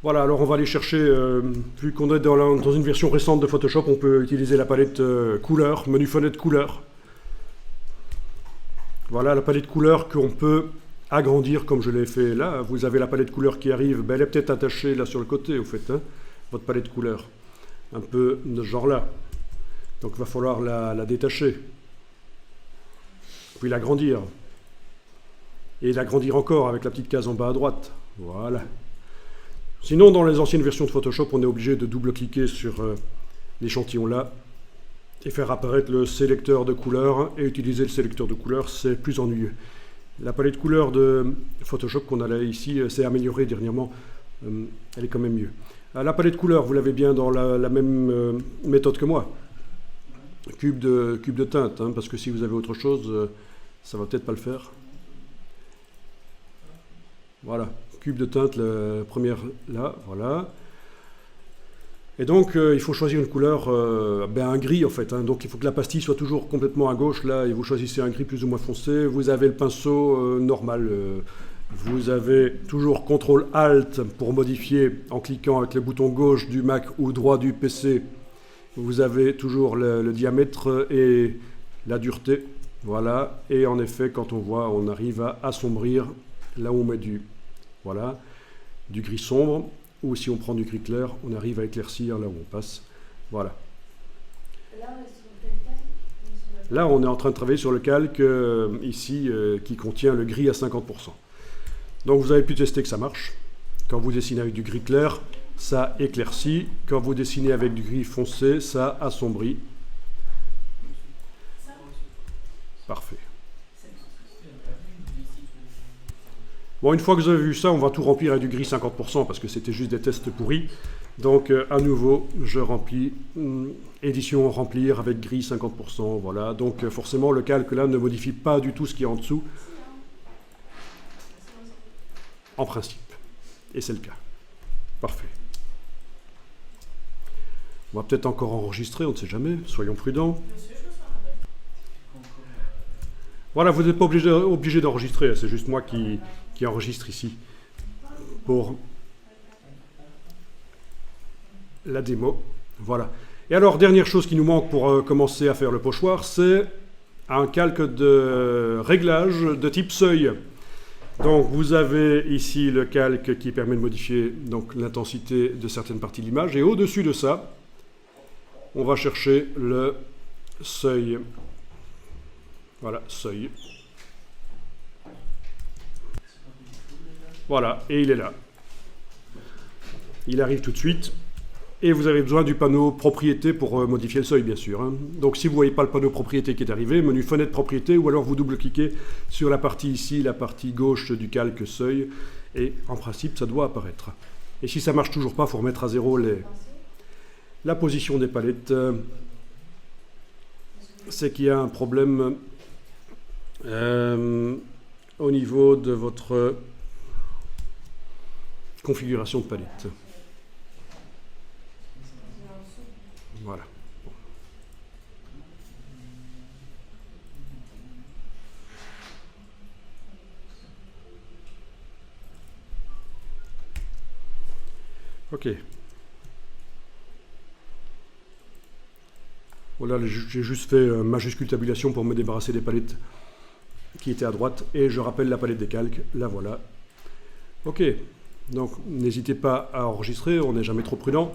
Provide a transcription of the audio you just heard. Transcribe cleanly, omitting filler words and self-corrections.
Voilà, alors on va aller chercher, vu qu'on est dans une version récente de Photoshop, on peut utiliser la palette couleur, menu fenêtre couleur. Voilà la palette couleur qu'on peut agrandir comme je l'ai fait là. Vous avez la palette couleur qui arrive, ben, elle est peut-être attachée là sur le côté au fait, hein, votre palette couleur. Un peu de ce genre-là. Donc il va falloir la détacher. Puis l'agrandir. Et l'agrandir encore avec la petite case en bas à droite. Voilà. Sinon, dans les anciennes versions de Photoshop, on est obligé de double-cliquer sur l'échantillon là et faire apparaître le sélecteur de couleurs. Et utiliser le sélecteur de couleurs, c'est plus ennuyeux. La palette couleur de Photoshop qu'on a là ici s'est améliorée dernièrement. Elle est quand même mieux. La palette couleur, vous l'avez bien dans la même méthode que moi. Cube de teinte, hein, parce que si vous avez autre chose, ça va peut-être pas le faire. Voilà, cube de teinte, la première là, voilà. Et donc, il faut choisir une couleur, un gris en fait. Hein. Donc, il faut que la pastille soit toujours complètement à gauche, là, et vous choisissez un gris plus ou moins foncé. Vous avez le pinceau normal. Vous avez toujours CTRL-ALT pour modifier en cliquant avec le bouton gauche du Mac ou droit du PC. Vous avez toujours le diamètre et la dureté. Voilà. Et en effet, quand on voit, on arrive à assombrir là où on met du gris sombre. Ou si on prend du gris clair, on arrive à éclaircir là où on passe. Voilà. Là, on est en train de travailler sur le calque ici qui contient le gris à 50%. Donc vous avez pu tester que ça marche. Quand vous dessinez avec du gris clair, ça éclaircit. Quand vous dessinez avec du gris foncé, ça assombrit. Parfait. Bon, une fois que vous avez vu ça, on va tout remplir avec du gris 50% parce que c'était juste des tests pourris. Donc, à nouveau, je remplis, édition remplir avec gris 50%. Voilà. Donc, forcément, le calque là ne modifie pas du tout ce qui est en dessous. En principe. Et c'est le cas. Parfait. On va peut-être encore enregistrer, on ne sait jamais. Soyons prudents. Voilà, vous n'êtes pas obligé d'enregistrer. C'est juste moi qui enregistre ici pour la démo. Voilà. Et alors, dernière chose qui nous manque pour commencer à faire le pochoir, c'est un calque de réglage de type seuil. Donc, vous avez ici le calque qui permet de modifier l'intensité de certaines parties de l'image. Et au-dessus de ça, on va chercher le seuil. Voilà, seuil. Voilà, et il est là. Il arrive tout de suite. Et vous avez besoin du panneau propriété pour modifier le seuil, bien sûr. Hein. Donc si vous ne voyez pas le panneau propriété qui est arrivé, menu fenêtre propriété, ou alors vous double-cliquez sur la partie ici, la partie gauche du calque seuil, et en principe, ça doit apparaître. Et si ça ne marche toujours pas, il faut remettre à zéro la position des palettes. C'est qu'il y a un problème au niveau de votre configuration de palette. Voilà. Ok. Voilà, j'ai juste fait majuscule tabulation pour me débarrasser des palettes qui étaient à droite. Et je rappelle la palette des calques. La voilà. Ok. Donc, n'hésitez pas à enregistrer. On n'est jamais trop prudent.